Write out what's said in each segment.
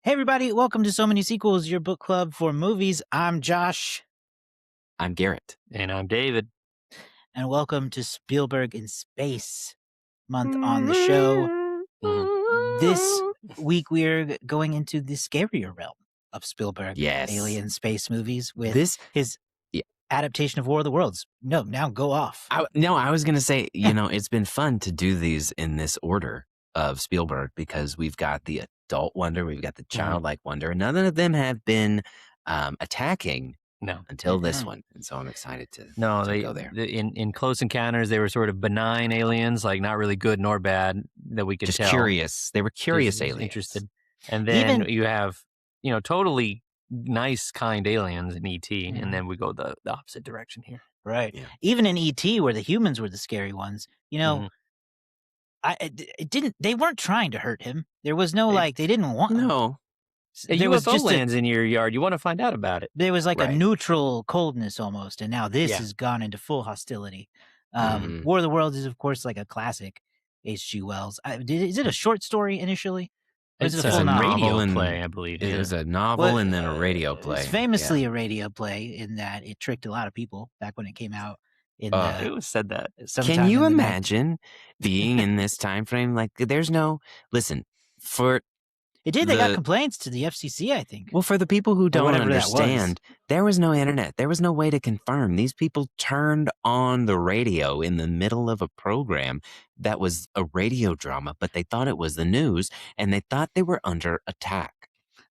Hey, everybody, welcome to So Many Sequels, your book club for movies. I'm Josh, I'm Garrett. And I'm David. and welcome to Spielberg in Space month on the show. This week, we're going into the scarier realm of Spielberg Yes. alien space movies with This his Yeah. adaptation of War of the Worlds. No, now go off. I was going to say, it's been fun to do these in this order of Spielberg because we've got the adult wonder, we've got the childlike wonder, and none of them have been attacking until this one. And so I'm excited to go there. In Close Encounters, they were sort of benign aliens, like not really good nor bad that we could Just tell. curious. They were curious Just aliens. interested. And then you have, totally nice, kind aliens in E.T., and then we go the opposite direction here. Right. Yeah. Even in E.T., where the humans were the scary ones, they weren't trying to hurt him. There was no, they didn't want him. No. A There was UFO just lands in your yard. You want to find out about it. There was like Right. a neutral coldness almost, and now this has gone into full hostility. War of the Worlds is, of course, like a classic H.G. Wells. Is it a short story initially? Or is It's it a full a novel? radio play, I believe. It was a novel and then a radio play. It's famously a radio play in that it tricked a lot of people back when it came out. Who said that? Can you imagine being in this time frame? Like, there's no for. It did. They got complaints to the FCC, I think. Well, for the people who don't understand, was. there was no internet. There was no way to confirm. These people turned on the radio in the middle of a program that was a radio drama, but they thought it was the news, and they thought they were under attack.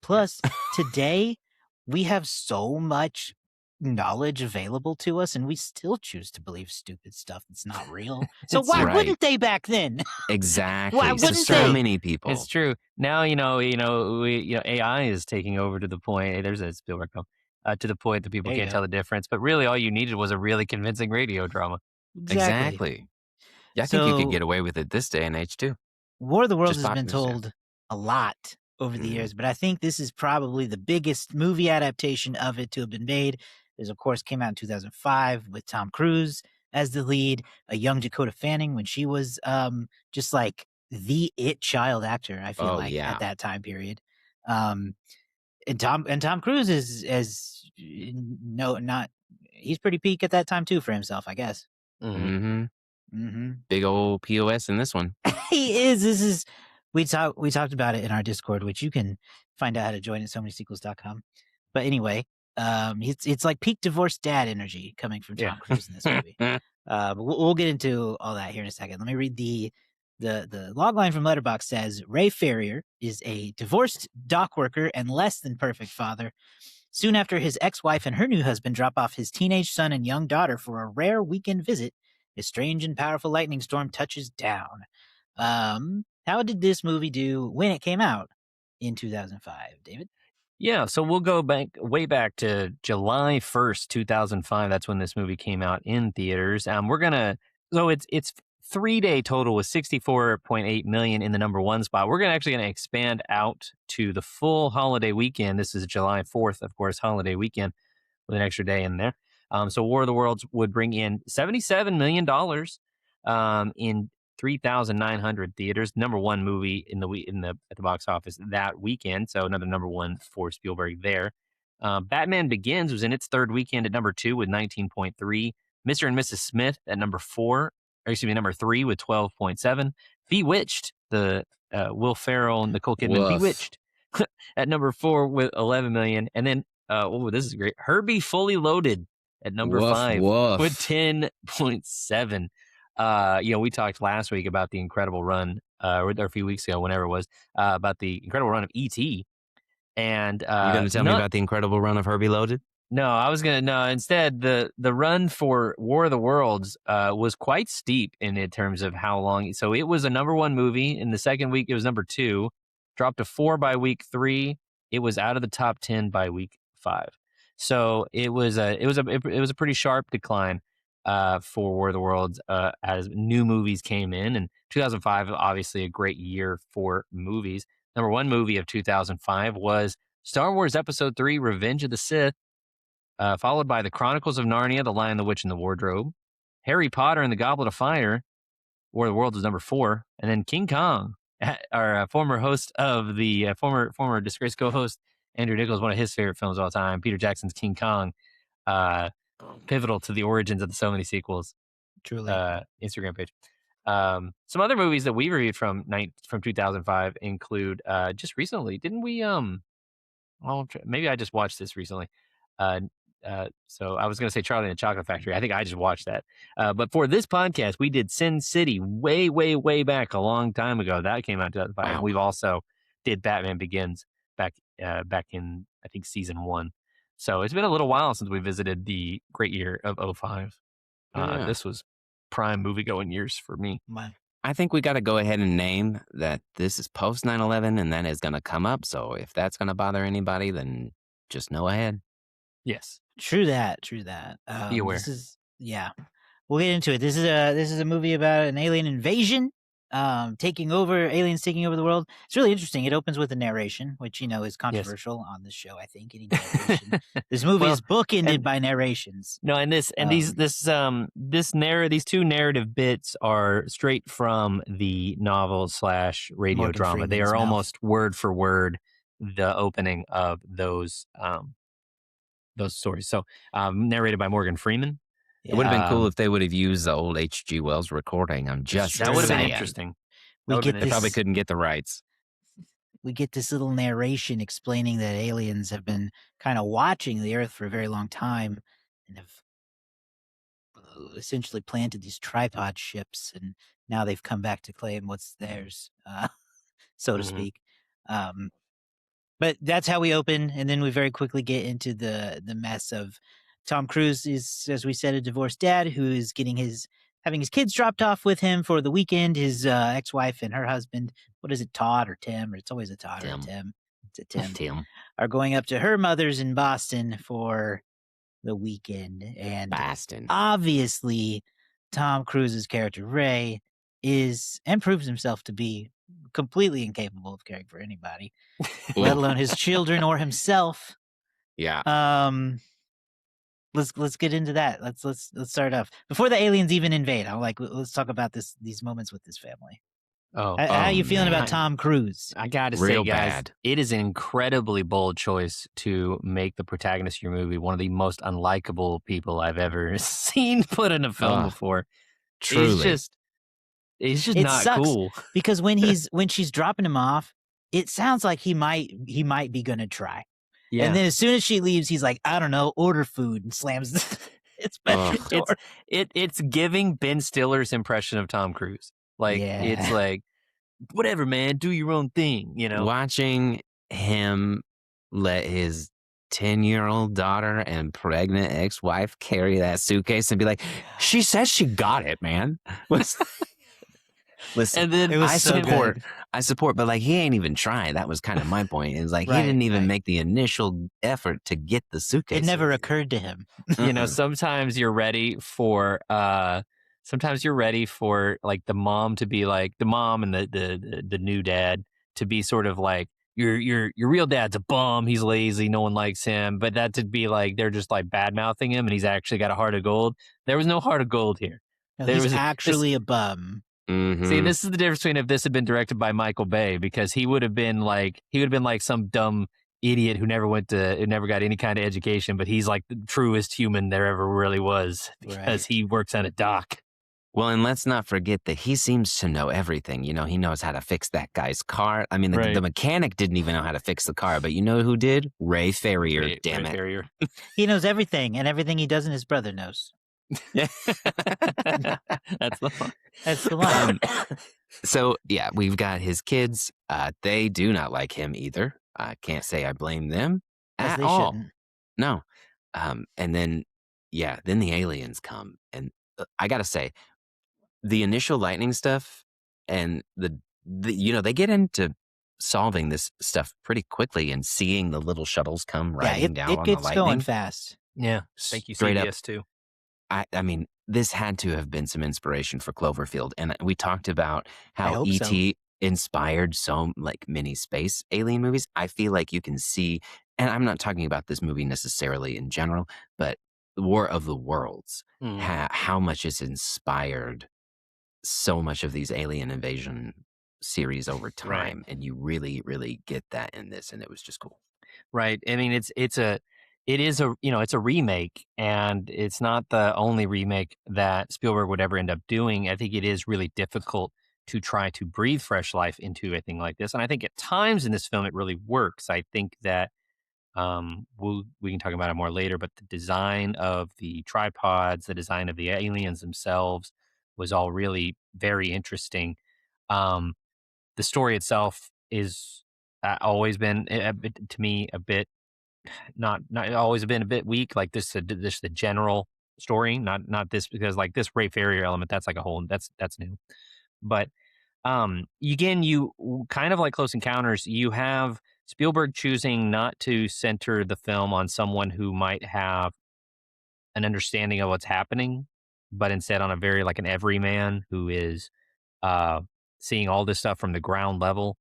Plus, today, we have so much knowledge available to us, and we still choose to believe stupid stuff that's not real. So why wouldn't they back then? Exactly. Why wouldn't so many people. It's true. Now AI is taking over to the point. Hey, there's a Spielberg film. To the point that people can't tell the difference. But really, all you needed was a really convincing radio drama. Exactly. Yeah, I think you could get away with it this day and age too. War of the Worlds has been told a lot over the years, but I think this is probably the biggest movie adaptation of it to have been made. This, of course, came out in 2005 with Tom Cruise as the lead, a young Dakota Fanning when she was just like the it child actor, I feel at that time period. And Tom Cruise is he's pretty peak at that time too for himself, I guess. Big old POS in this one. He is. We talked about it in our Discord, which you can find out how to join at somanysequels.com. But anyway, it's like peak divorced dad energy coming from Tom Cruise in this movie. But we'll get into all that here in a second. Let me read the log line from Letterboxd says Ray Ferrier is a divorced dock worker and less than perfect father. Soon after his ex-wife and her new husband drop off his teenage son and young daughter for a rare weekend visit, a strange and powerful lightning storm touches down. How did this movie do when it came out in 2005, David? Yeah, so we'll go way back to July 1st, 2005. That's when this movie came out in theaters. It's 3-day total with 64.8 million in the number one spot. We're actually going to expand out to the full holiday weekend. This is July 4th, of course, holiday weekend with an extra day in there. So War of the Worlds would bring in $77 million in 3,900 theaters. Number one movie at the box office that weekend. So another number one for Spielberg there. Batman Begins was in its third weekend at number 2 with 19.3. Mr. and Mrs. Smith at number 3 with 12.7. Bewitched, the Will Ferrell and Nicole Kidman Bewitched at number 4 with 11 million. And then, this is great. Herbie Fully Loaded at number 5 with 10.7. We talked last week about the incredible run, or a few weeks ago, whenever it was, about the incredible run of E.T. And you're going to tell me about the incredible run of Herbie Loaded? No, I was going to. No, instead, the run for War of the Worlds was quite steep in terms of how long. So it was a number one movie. In the second week, it was number 2, dropped to 4 by week 3. It was out of the top 10 by week 5. So it was a pretty sharp decline for War of the Worlds as new movies came in. And 2005, obviously a great year for movies. Number one movie of 2005 was Star Wars Episode 3, Revenge of the Sith, followed by The Chronicles of Narnia, The Lion, the Witch, and the Wardrobe, Harry Potter and the Goblet of Fire. War of the Worlds was number 4, and then King Kong our former host of the former disgraced co-host Andrew Nichols, one of his favorite films of all time, Peter Jackson's King Kong, pivotal to the origins of the so many sequels. Truly. Instagram page. Some other movies that we reviewed from 2005 include just recently. Didn't we? Maybe I just watched this recently. So I was going to say Charlie and the Chocolate Factory. I think I just watched that. But for this podcast, we did Sin City way, way, way back a long time ago. That came out in 2005. Wow. And we've also did Batman Begins back in, I think, season 1. So it's been a little while since we visited the great year of 2005. Yeah. This was prime movie-going years for me. I think we got to go ahead and name that this is post 9/11 and that is going to come up. So if that's going to bother anybody, then just know ahead. Yes. True that. Be aware. We'll get into it. This is a movie about an alien invasion, aliens taking over the world. It's really interesting. It opens with a narration, which is controversial on this show. I think any narration. This movie is bookended by narrations. No, and these two narrative bits are straight from the novel / radio Morgan drama. Freeman's They are mouth. almost word for word the opening of those stories. So narrated by Morgan Freeman. It would have been cool if they would have used the old H.G. Wells recording. I'm just that would have been saying. interesting. They probably couldn't get the rights. We get this little narration explaining that aliens have been kind of watching the Earth for a very long time and have essentially planted these tripod ships, and now they've come back to claim what's theirs, so to speak. But that's how we open, and then we very quickly get into the mess of Tom Cruise is, as we said, a divorced dad who is having his kids dropped off with him for the weekend. His ex-wife and her husband, what is it, Todd or Tim? Or it's always a Todd or a Tim. It's a Tim. Tim. Are going up to her mother's in Boston for the weekend. And obviously, Tom Cruise's character, Ray, proves himself to be completely incapable of caring for anybody, let alone his children or himself. Yeah. Let's get into that. Let's start off before the aliens even invade. Let's talk about these moments with this family. How are you feeling about Tom Cruise? I got to say, guys, it is an incredibly bold choice to make the protagonist of your movie one of the most unlikable people I've ever seen put in a film before. Truly. He's just not cool. Because when she's dropping him off, it sounds like he might be gonna try. Yeah. And then as soon as she leaves, he's like, I don't know, order food, and slams its bedroom door. It's giving Ben Stiller's impression of Tom Cruise. It's like, whatever, man, do your own thing, Watching him let his 10-year-old daughter and pregnant ex-wife carry that suitcase and be like, she says she got it, man. Listen, and then I support, but he ain't even trying. That was kind of my point. It was he didn't even make the initial effort to get the suitcase. It never occurred to him. Sometimes you're ready for the mom to be like the mom and the new dad to be sort of like your real dad's a bum, he's lazy, no one likes him, but that to be like they're just like bad mouthing him and he's actually got a heart of gold. There was no heart of gold here. No, he's actually a bum. Mm-hmm. See, this is the difference between if this had been directed by Michael Bay, because he would have been like some dumb idiot who never got any kind of education, but he's like the truest human there ever really was because he works on a dock. Well, and let's not forget that he seems to know everything. He knows how to fix that guy's car. I mean, the mechanic didn't even know how to fix the car, but you know who did? Ray Ferrier. Damn it. Ferrier. He knows everything, and everything he does, and his brother knows. Yeah. That's the one. So, yeah, we've got his kids. They do not like him either. I can't say I blame them at all. Shouldn't. No. And then the aliens come. And I got to say, the initial lightning stuff and they get into solving this stuff pretty quickly and seeing the little shuttles come riding down on the lightning. It gets going fast. Yeah. Thank you, Straight CBS, too. I mean, this had to have been some inspiration for Cloverfield. And we talked about how E.T. inspired so many space alien movies. I feel like you can see, and I'm not talking about this movie necessarily in general, but War of the Worlds, how much it's inspired so much of these alien invasion series over Right. time, and you really, really get that in this, and it was just cool. Right. I mean, it's a remake, and it's not the only remake that Spielberg would ever end up doing. I think it is really difficult to try to breathe fresh life into a thing like this, and I think at times in this film it really works. I think that we can talk about it more later, but the design of the tripods, the design of the aliens themselves was all really very interesting. Um, the story itself is always been a bit, to me, a bit not always been a bit weak. Like this the general story, not this, because like this Ray Farrier element, that's like a whole that's new. But again, kind of like Close Encounters, you have Spielberg choosing not to center the film on someone who might have an understanding of what's happening, but instead on a very like an everyman who is uh, seeing all this stuff from the ground level,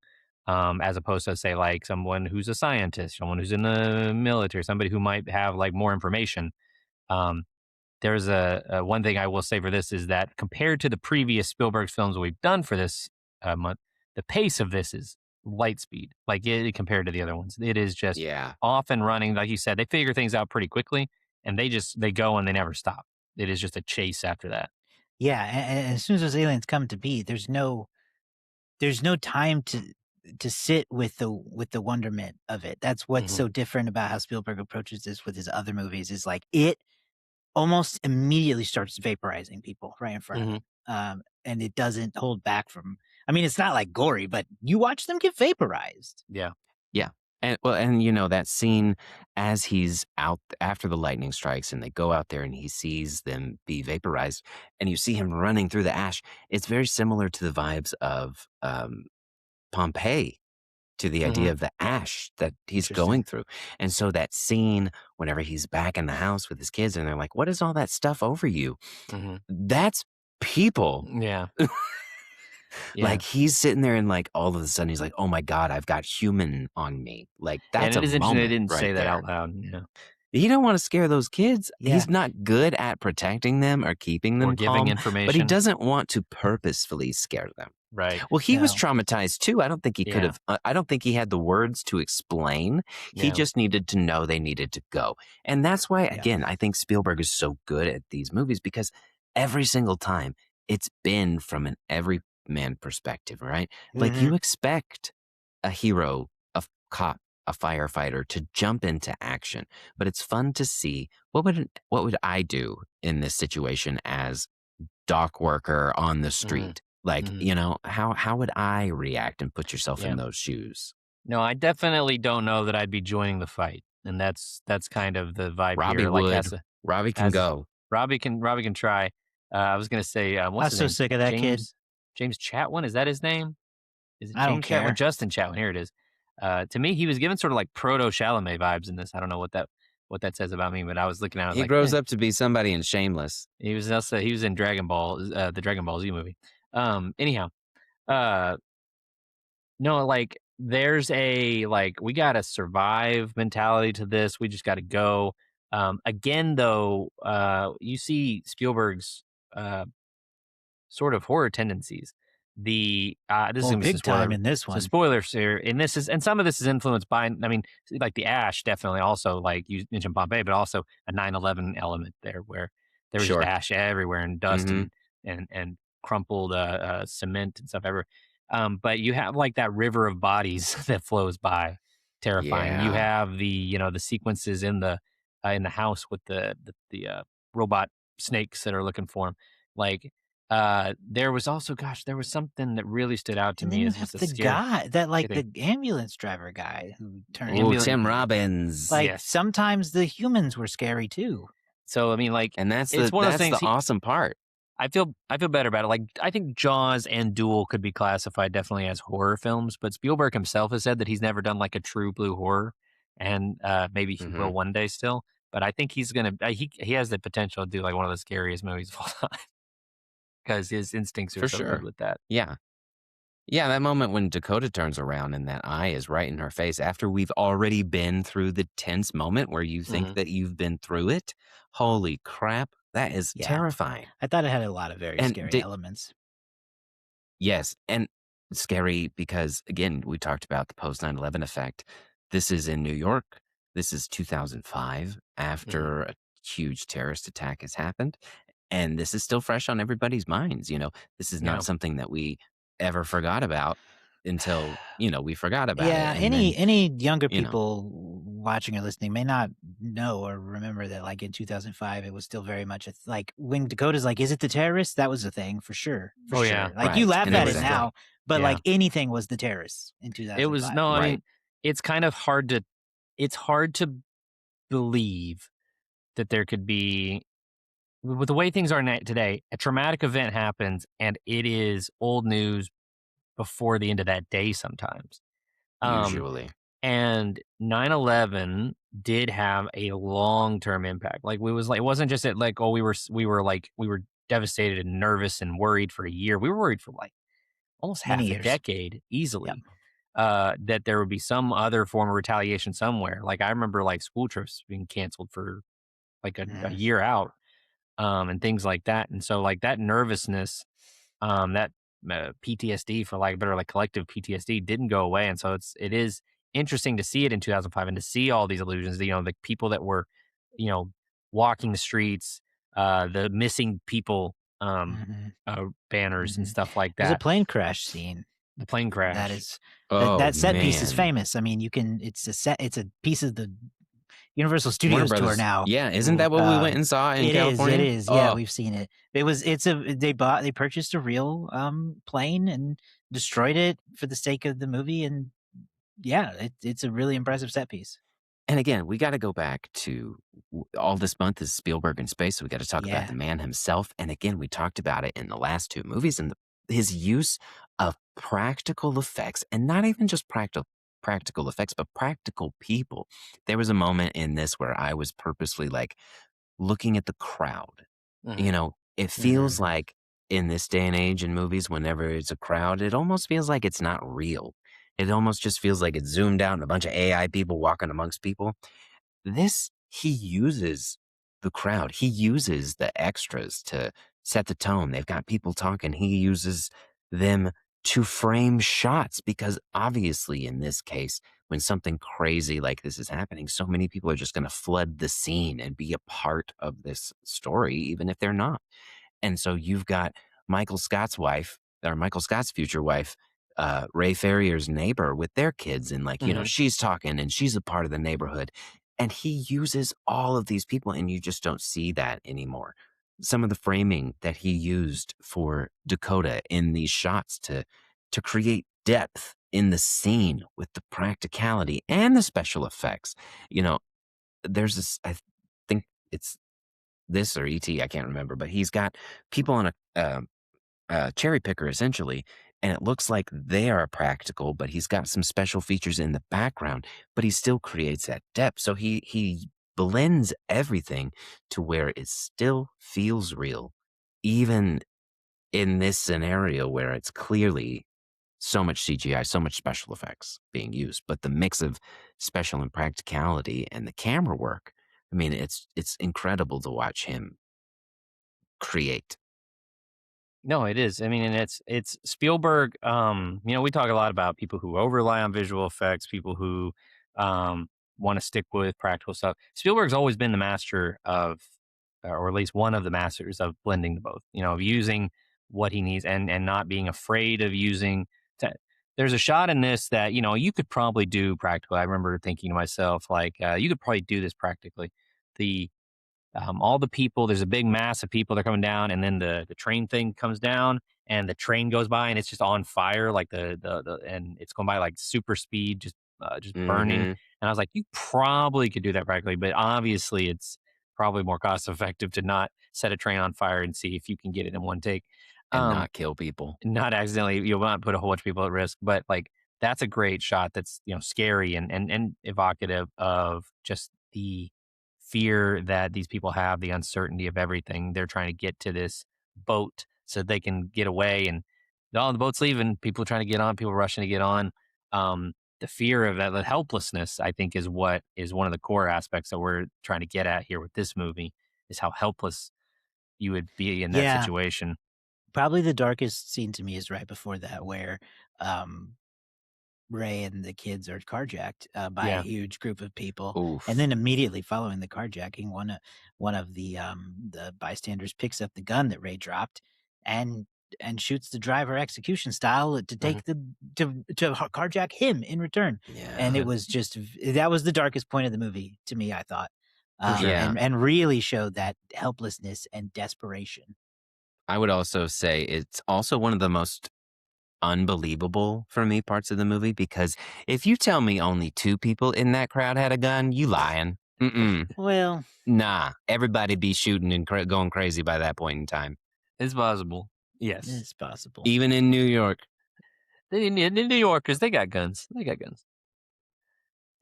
as opposed to say like someone who's a scientist, someone who's in the military, somebody who might have like more information. Um, there's a one thing I will say for this is that compared to the previous Spielberg films we've done for this month, the pace of this is light speed. Like compared to the other ones, it is just Yeah. off and running. Like you said, they figure things out pretty quickly, and they go and they never stop. It is just a chase after that. Yeah, and as soon as those aliens come to be, there's no time to sit with the wonderment of it. That's what's so different about how Spielberg approaches this with his other movies. Is like it almost immediately starts vaporizing people right in front of it. And it doesn't hold back from. I mean, it's not like gory, but you watch them get vaporized. Yeah. Yeah. And you know, that scene as he's out after the lightning strikes and they go out there and he sees them be vaporized and you see him running through the ash. It's very similar to the vibes of Pompeii, to the idea of the ash that he's going through. And so that scene, whenever he's back in the house with his kids and they're like, what is all that stuff over you? That's people. Yeah. Like he's sitting there and like all of a sudden he's like, oh my God, I've got human on me. Like that's and it a is interesting moment they didn't right say that there. out loud. Yeah. He don't want to scare those kids. Yeah. He's not good at protecting them or keeping them Or giving calm, information. but he doesn't want to purposefully scare them. Right. Well, he was traumatized too. I don't think he could have. I don't think he had the words to explain. He just needed to know they needed to go. And that's why, again, I think Spielberg is so good at these movies because every single time it's been from an everyman perspective, right? Like you expect a hero, a cop, a firefighter to jump into action, but it's fun to see what would I do in this situation as dock worker on the street. Like, you know, how would I react and put yourself in those shoes? No, I definitely don't know that I'd be joining the fight, and that's kind of the vibe Robbie here. would. Like Robbie can go. Robbie can try. I was gonna say, what's I'm his so name? sick of that kid. James Chatwin, is that his name? Is it I don't James care. Chatwin? Justin Chatwin. Here it is. To me, he was given sort of like proto Chalamet vibes in this. I don't know what that says about me, but I was looking at it. I was He like, grows up to be somebody in Shameless. He was in Dragon Ball, the Dragon Ball Z movie. Anyhow, no, like there's a like we gotta survive mentality to this. We just gotta go. Again, though, you see Spielberg's sort of horror tendencies. This is gonna be big time in this So one. spoilers here, and some of this is influenced by. I mean, like the ash, definitely. Also, like you mentioned Pompeii, but also a 9/11 element there, where there was just ash everywhere and dust and crumpled cement and stuff everywhere. But you have like that river of bodies that flows by, terrifying. You have the sequences in the house with the robot snakes that are looking for him, like. There was also, there was something that really stood out to And me then you as have just a the scary guy that like thing. the ambulance driver guy who turned Tim Robbins. like sometimes the humans were scary too. So I mean, like, And that's it's one of those things. The awesome part. I feel better about it. Like, I think Jaws and Duel could be classified definitely as horror films, but Spielberg himself has said that he's never done like a true blue horror, and maybe he will one day still. But I think he's gonna. He has the potential to do like one of the scariest movies of all time. Because his instincts are so good with that. Yeah. Yeah, that moment when Dakota turns around and that eye is right in her face after we've already been through the tense moment where you think that you've been through it. Holy crap. That is terrifying. I thought it had a lot of very scary elements. Yes. And scary because, again, we talked about the post 9/11 effect. This is in New York. This is 2005 after a huge terrorist attack has happened. And this is still fresh on everybody's minds. This is Yeah. not something that we ever forgot about until, we forgot about it. Yeah, And then, any younger you know, people watching or listening may not know or remember that, like, in 2005, it was still very much like, when Dakota's like, "Is it the terrorists?" That was a thing for sure, for Oh, yeah. sure. Like, you right. laugh And it at was it a now, hit. but, Yeah. like, anything was the terrorists in It was 2005. no, I Right. mean, it's kind of hard to it's hard to believe that there could be with the way things are today, a traumatic event happens and it is old news before the end of that day sometimes. Um, Usually. and 9/11 did have a long-term impact. Like it wasn't just that like, oh, we were devastated and nervous and worried for a year. We were worried for like almost Many half a years. decade Yep. easily. That there would be some other form of retaliation somewhere. Like I remember like school trips being canceled for like a Mhm. year out, and things like that. And so like that nervousness, that PTSD for like better like collective PTSD didn't go away. And so it is interesting to see it in 2005 and to see all these illusions. The people that were, you know, walking the streets, the missing people, Mhm. banners and Mhm. stuff like There's a that. plane crash scene The plane that crash. is Oh, that set piece is man. famous. I mean, it's a piece of the Universal Warner Studios tour Brothers. now. Yeah. Isn't that what we went and saw in It California? is, yeah, Oh, we've seen it. They purchased a real, plane and destroyed it for the sake of the movie, and yeah, it's a really impressive set piece. and again, we got to go back to all this month is Spielberg in space. So we got to talk about Yeah. the man himself. And again, we talked about it in the last two movies and his use of practical effects and not even just practical effects, but practical people. There was a moment in this where I was purposely like looking at the crowd. Mhm. It feels Mhm. like in this day and age in movies, whenever it's a crowd, it almost feels like it's not real. It almost just feels like it's zoomed out and a bunch of AI people walking amongst people. This, he uses the crowd. He uses the extras to set the tone. They've got people talking. He uses them to frame shots because obviously in this case, when something crazy like this is happening, so many people are just going to flood the scene and be a part of this story, even if they're not. And so you've got Michael Scott's wife, or Michael Scott's future wife, Ray Ferrier's neighbor with their kids. And Mhm. she's talking and she's a part of the neighborhood. And he uses all of these people, and you just don't see that anymore. Some of the framing that he used for Dakota in these shots to create depth in the scene with the practicality and the special effects. You know, there's this, I think it's this or ET, I can't remember, but he's got people on a cherry picker essentially, and it looks like they are practical, but he's got some special features in the background, but he still creates that depth. So he blends everything to where it still feels real, even in this scenario where it's clearly so much CGI, so much special effects being used, but the mix of special and practicality and the camera work. I mean, it's incredible to watch him create. No, it is. I mean, and it's Spielberg. We talk a lot about people who over rely on visual effects, people who um, want to stick with practical stuff. Spielberg's always been the master of, or at least one of the masters of blending the both. Of using what he needs and not being afraid of using. There's a shot in this that you could probably do practically. I remember thinking to myself, like, you could probably do this practically. The all the people, there's a big mass of people that are coming down, and then the train thing comes down, and the train goes by, and it's just on fire, like and it's going by like super speed, just burning. Hmm. And I was like, you probably could do that practically, but obviously it's probably more cost effective to not set a train on fire and see if you can get it in one take. And Um, not kill people. not accidentally, you'll not put a whole bunch of people at risk, but like that's a great shot that's scary and evocative of just the fear that these people have, the uncertainty of everything. They're trying to get to this boat so they can get away, and the boat's leaving. People trying to get on, people rushing to get on. The fear of that, the helplessness, I think, is what is one of the core aspects that we're trying to get at here with this movie is how helpless you would be in that Yeah. situation. Probably the darkest scene to me is right before that, where Ray and the kids are carjacked by a huge group of people. Oof. And then immediately following the carjacking, one of the bystanders picks up the gun that Ray dropped and shoots the driver execution style to take to carjack him in return. Yeah. And it was just, that was the darkest point of the movie to me, I thought. Yeah. And really showed that helplessness and desperation. I would also say it's also one of the most unbelievable for me parts of the movie, because if you tell me only 2 people in that crowd had a gun, you lying. Well, nah, everybody be shooting and going crazy by that point in time. It's possible. Yes, it's possible. Even in New York. In New York, because they got guns.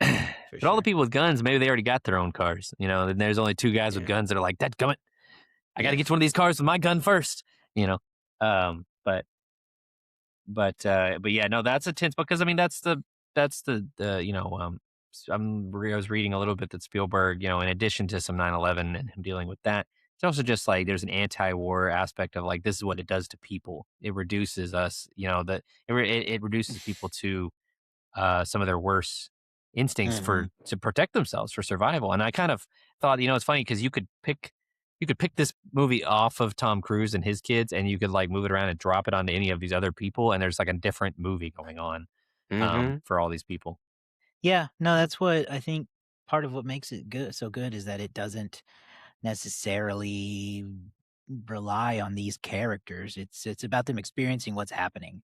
But all the people with guns, maybe they already got their own cars. You know, and there's only 2 guys with guns that are like, "Dadgummit, I got to get to one of these cars with my gun first." You know, but yeah, no, that's a tense, because I mean that's the you know, I was reading a little bit that Spielberg, you know, in addition to some 9/11 and him dealing with that, it's also just like there's an anti-war aspect of like, this is what it does to people. It reduces us, you know, that it reduces people to some of their worst instincts to protect themselves, for survival. And I kind of thought, you know, it's funny because you could pick this movie off of Tom Cruise and his kids, and you could like move it around and drop it onto any of these other people, and there's like a different movie going on for all these people. Yeah, no, that's what I think. Part of what makes it so good is that it doesn't necessarily rely on these characters. It's about them experiencing what's happening.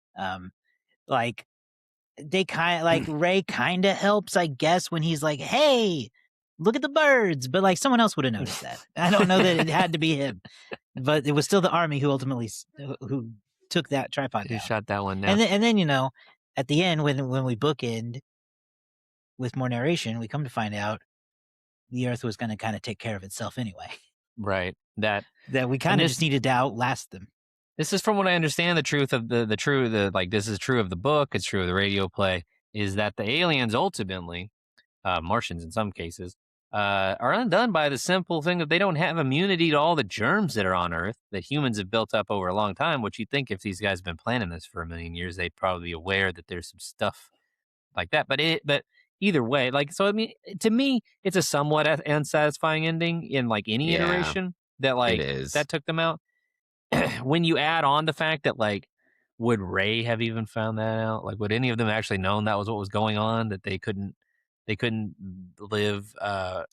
Like they Ray kind of helps, I guess, when he's like, "Hey, look at the birds," but like someone else would have noticed that. I don't know that it had to be him, but it was still the army who ultimately who took that tripod down. Who shot that one down. And then you know, at the end when we bookend with more narration, we come to find out the Earth was going to kind of take care of itself anyway. Right. That we kind of just needed to outlast them. This is from what I understand. The truth of this is true of the book. It's true of the radio play. Is that the aliens ultimately, Martians in some cases, are undone by the simple thing that they don't have immunity to all the germs that are on Earth that humans have built up over a long time. Which you'd think if these guys have been planning this for 1 million years, they'd probably be aware that there's some stuff like that. But either way, like, so I mean, to me, it's a somewhat unsatisfying ending in like any iteration that like that took them out. When you add on the fact that like, would Ray have even found that out? Like, would any of them actually known that was what was going on? That they couldn't live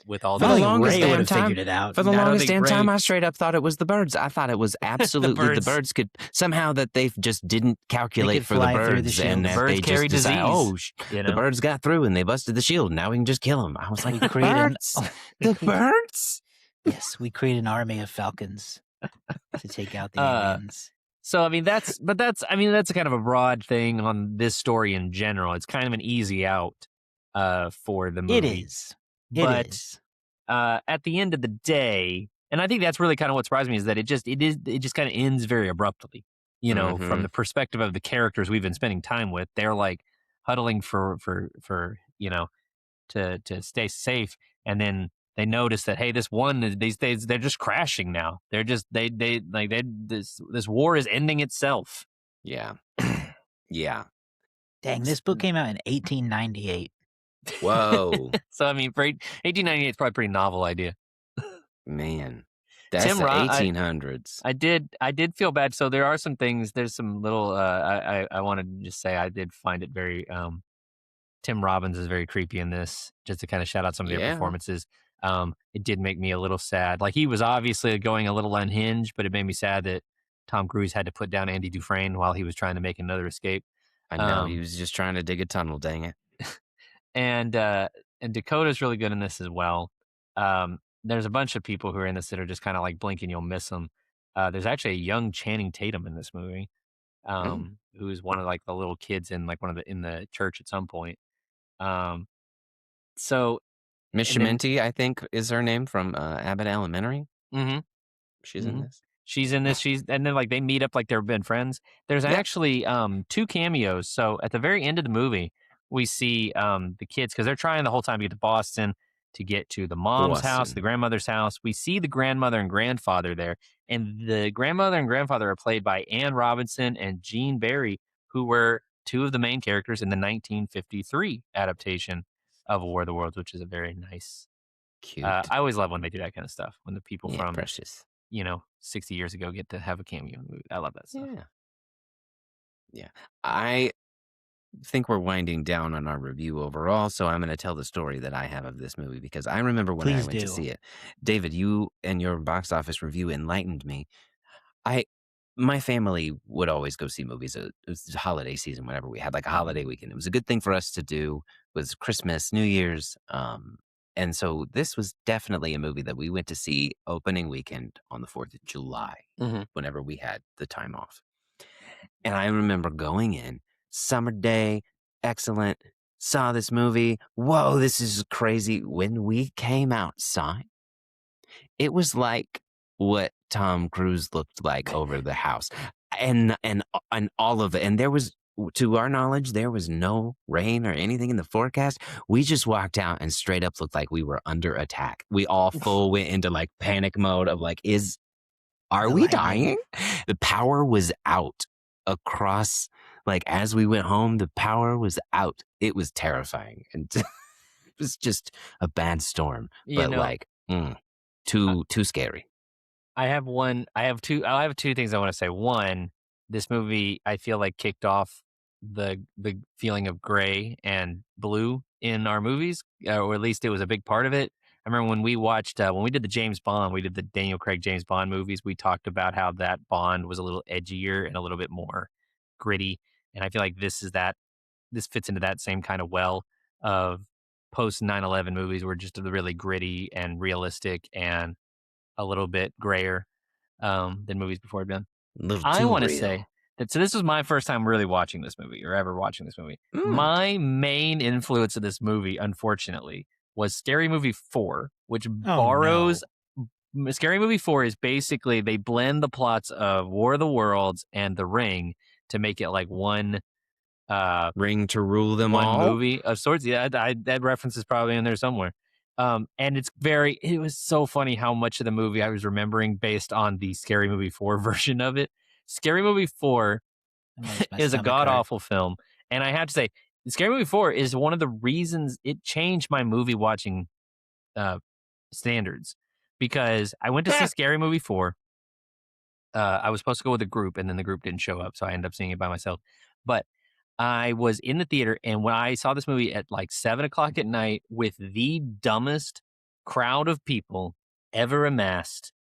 with all the longest Ray would have figured it out. For the longest damn time, I straight up thought it was the birds. I thought it was absolutely the birds could somehow, that they just didn't calculate for the birds, and that they just decided, the birds got through and they busted the shield. Now we can just kill them. I was like, the birds. Yes, we create an army of falcons to take out the aliens. So I mean that's kind of a broad thing on this story in general. It's kind of an easy out for the movie. It is. But at the end of the day, and I think that's really kind of what surprised me, is that it just kind of ends very abruptly. You know, from the perspective of the characters we've been spending time with, they're like huddling for you know, to stay safe, and then they notice that, hey, this one these days they're just crashing now. They're just this war is ending itself. Yeah. Yeah. Dang, this book came out in 1898. Whoa. So I mean, for 1898 is probably a pretty novel idea. Man, that's the 1800s. I did feel bad. So there are some things. There's some little. I wanted to just say I did find it very. Tim Robbins is very creepy in this. Just to kind of shout out some of their performances. It did make me a little sad. Like, he was obviously going a little unhinged, but it made me sad that Tom Cruise had to put down Andy Dufresne while he was trying to make another escape. I know, he was just trying to dig a tunnel, dang it. And Dakota's really good in this as well. There's a bunch of people who are in this that are just kind of like blink and you'll miss them. There's actually a young Channing Tatum in this movie, who's one of like the little kids in like in the church at some point. So Miss Shimenti, I think, is her name, from Abbott Elementary. Mm-hmm. She's in this. She's in this. And then like they meet up like they've been friends. There's actually 2 cameos. So at the very end of the movie, we see the kids, because they're trying the whole time to get to Boston, to get to the mom's house, the grandmother's house. We see the grandmother and grandfather there, and the grandmother and grandfather are played by Anne Robinson and Gene Barry, who were two of the main characters in the 1953 adaptation of War of the Worlds, which is a very nice. Cute. I always love when they do that kind of stuff. When the people from precious. 60 years ago get to have a cameo in the movie. I love that stuff. Yeah. I think we're winding down on our review overall, so I'm going to tell the story that I have of this movie because I remember when I Please went to do. see it. David, you and your box office review enlightened me. My family would always go see movies. It was holiday season whenever we had like a holiday weekend. It was a good thing for us to do. It was Christmas, New Year's. And so this was definitely a movie that we went to see opening weekend on the 4th of July, whenever we had the time off. And I remember going in, summer day, excellent, saw this movie. Whoa, this is crazy. When we came outside, it was like what Tom Cruise looked like over the house, and all of it. And there was, to our knowledge, there was no rain or anything in the forecast. We just walked out and straight up looked like we were under attack. We all full went into like panic mode of like, are we dying? The power was out across, like as we went home, the power was out. It was terrifying, and it was just a bad storm. But too scary. I have two things I want to say. One, this movie I feel like kicked off the feeling of gray and blue in our movies, or at least it was a big part of it. I remember when we watched when we did the Daniel Craig James Bond movies, we talked about how that Bond was a little edgier and a little bit more gritty, and I feel like this fits into that same kind of well of post 9/11 movies were just really gritty and realistic and a little bit grayer than movies before had been. I want to say that, so this was my first time really watching this movie or ever watching this movie. My main influence of this movie, unfortunately, was Scary Movie 4, which borrows... No. Scary Movie 4 is basically, they blend the plots of War of the Worlds and The Ring to make it like one... Ring to rule them all? One movie of sorts. Yeah, that reference is probably in there somewhere. And it was so funny how much of the movie I was remembering based on the Scary Movie 4 version of it. Scary Movie 4 is a god-awful film. And I have to say, Scary Movie 4 is one of the reasons it changed my movie watching standards. Because I went to see Scary Movie 4. I was supposed to go with a group, and then the group didn't show up, so I ended up seeing it by myself. But I was in the theater, and when I saw this movie at like 7 o'clock at night with the dumbest crowd of people ever amassed,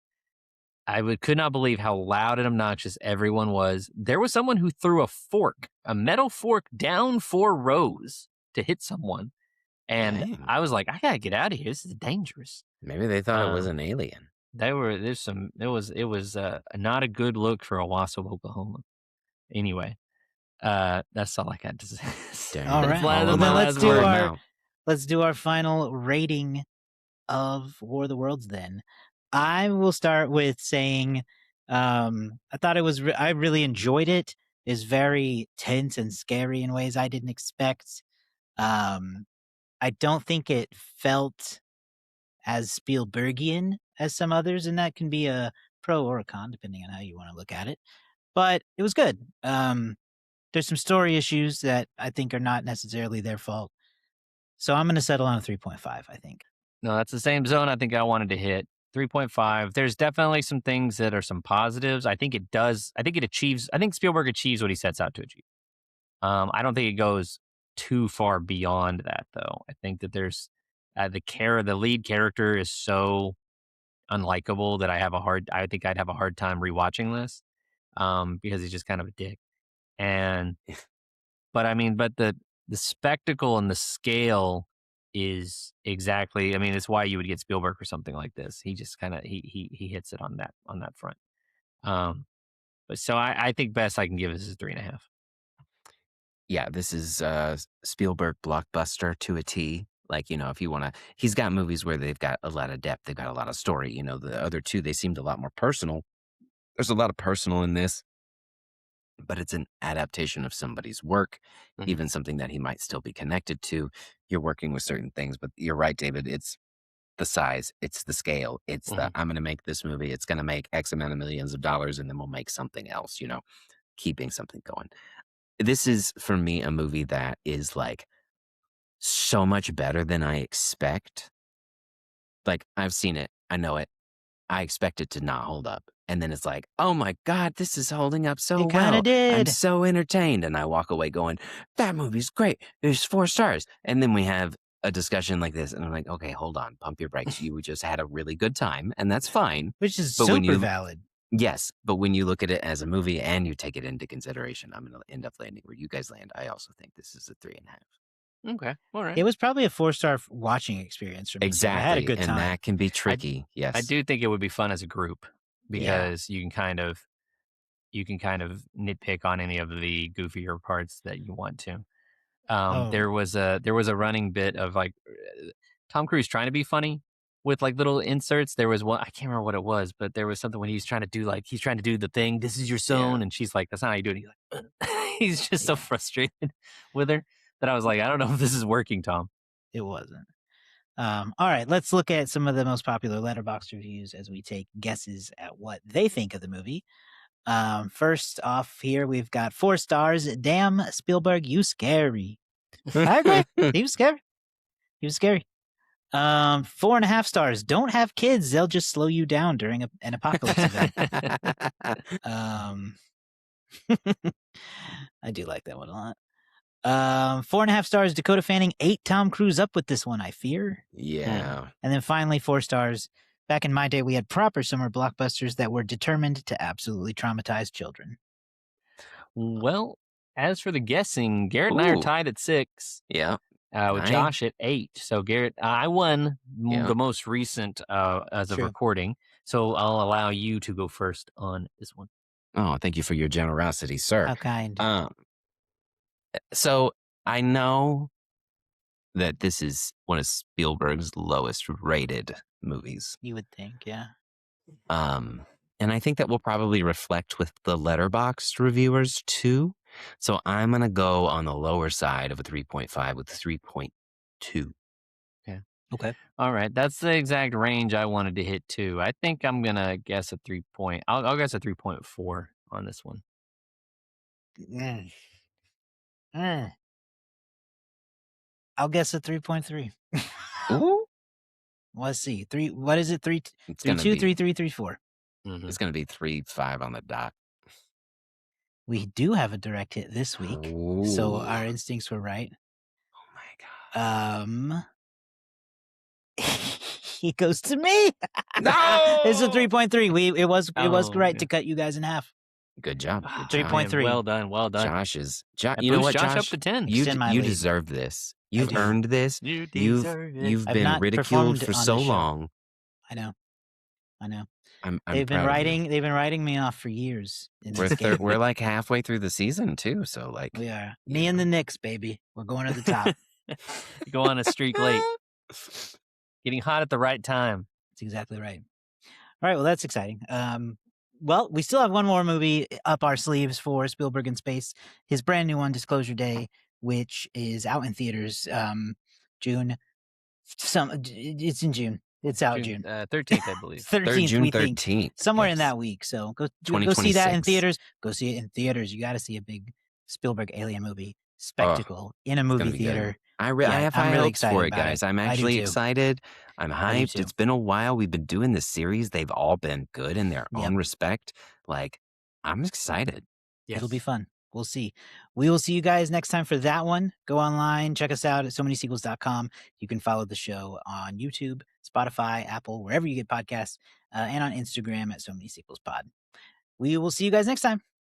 I could not believe how loud and obnoxious everyone was. There was someone who threw a metal fork down 4 rows to hit someone. And dang. I was like, I gotta get out of here. This is dangerous. Maybe they thought it was an alien. It was not a good look for Owasso, Oklahoma. Anyway. That's all I got to say. All right. Let's do our final rating of War of the Worlds then. I will start with saying I really enjoyed it. It's very tense and scary in ways I didn't expect. I don't think it felt as Spielbergian as some others, and that can be a pro or a con depending on how you want to look at it. But it was good. There's some story issues that I think are not necessarily their fault. So I'm going to settle on a 3.5, I think. No, that's the same zone I think I wanted to hit. 3.5. There's definitely some things that are some positives. I think Spielberg achieves what he sets out to achieve. I don't think it goes too far beyond that, though. I think that there's the lead character is so unlikable that I think I'd have a hard time rewatching this because he's just kind of a dick. But the spectacle and the scale is exactly, it's why you would get Spielberg for something like this. He just kind of, he hits it on that front. But so I think best I can give this is 3.5. Yeah, this is Spielberg blockbuster to a T. Like, if you want to, he's got movies where they've got a lot of depth. They've got a lot of story. The other two, they seemed a lot more personal. There's a lot of personal in this. But it's an adaptation of somebody's work, even something that he might still be connected to. You're working with certain things, but you're right, David. It's the size, it's the scale, it's I'm going to make this movie. It's going to make X amount of millions of dollars, and then we'll make something else, keeping something going. this is for me a movie that is like so much better than I expect. Like, I've seen it, I know it, I expect it to not hold up. And then it's like, oh my God, this is holding up so It kind well. of did. I'm so entertained. And I walk away going, that movie's great. It's 4 stars. And then we have a discussion like this. And I'm like, okay, hold on, pump your brakes. You just had a really good time. And that's fine. Which is But when super you- valid. Yes. But when you look at it as a movie and you take it into consideration, I'm going to end up landing where you guys land. I also think this is a 3.5. Okay, all right. It was probably a 4-star watching experience for me. Exactly. I had a good time. And that can be tricky. Yes. I do think it would be fun as a group because you can kind of nitpick on any of the goofier parts that you want to. There was a running bit of like Tom Cruise trying to be funny with like little inserts. There was one, I can't remember what it was, but there was something when he's trying to do the thing. This is your zone, and she's like, "That's not how you do it." He's like, he's just so frustrated with her that I was like, I don't know if this is working, Tom. It wasn't. All right, let's look at some of the most popular Letterboxd reviews as we take guesses at what they think of the movie. First off here, we've got 4 stars. Damn, Spielberg, you scary. I agree. He was scary. 4.5 stars. Don't have kids. They'll just slow you down during an apocalypse event. I do like that one a lot. 4.5 stars. Dakota Fanning ate Tom Cruise up with this one, I fear. Yeah. And then finally 4 stars. Back in my day, we had proper summer blockbusters that were determined to absolutely traumatize children. Well, as for the guessing, Garrett and I are tied at 6. Yeah. With Josh at 8. So Garrett, I won the most recent as of recording. So I'll allow you to go first on this one. Oh, thank you for your generosity, sir. How kind. So I know that this is one of Spielberg's lowest rated movies. You would think, yeah. And I think that will probably reflect with the Letterboxd reviewers too. So I'm going to go on the lower side of a 3.5 with 3.2. Okay. All right. That's the exact range I wanted to hit too. I think I'm going to guess a 3 point. I'll guess a 3.4 on this one. I'll guess a 3.3. Ooh. Let's see. What is it? 3, 2, 3, 3, 3, 4. Mm-hmm. It's going to be 3.5 on the dot. We do have a direct hit this week. Ooh. So our instincts were right. Oh my God. It goes to me. No! It's a 3.3. It was right to cut you guys in half. Good job. 3.3. Well done. Josh is you know what, Josh? Up to 10. You deserve this. You've earned this. You deserve it. You've been ridiculed for so long. I know. I'm they've been writing me off for years. We're like halfway through the season too, so like we are. Me and the Knicks, baby. We're going to the top. Go on a streak late. Getting hot at the right time. That's exactly right. All right, well, that's exciting. Well, we still have one more movie up our sleeves for Spielberg in Space. His brand new one, Disclosure Day, which is out in theaters June. It's in June. It's out June 13th, I believe. 13th, June we 13th. think. Somewhere in that week. So go see that in theaters. Go see it in theaters. You got to see a big Spielberg alien movie spectacle in a movie theater. I have high hopes for it, guys. I'm actually excited. I'm hyped. It's been a while. We've been doing this series. They've all been good in their own respect. Like, I'm excited. Yes. It'll be fun. We'll see. We will see you guys next time for that one. Go online, check us out at somanysequels.com. You can follow the show on YouTube, Spotify, Apple, wherever you get podcasts, and on Instagram at SoManySequelsPod. We will see you guys next time.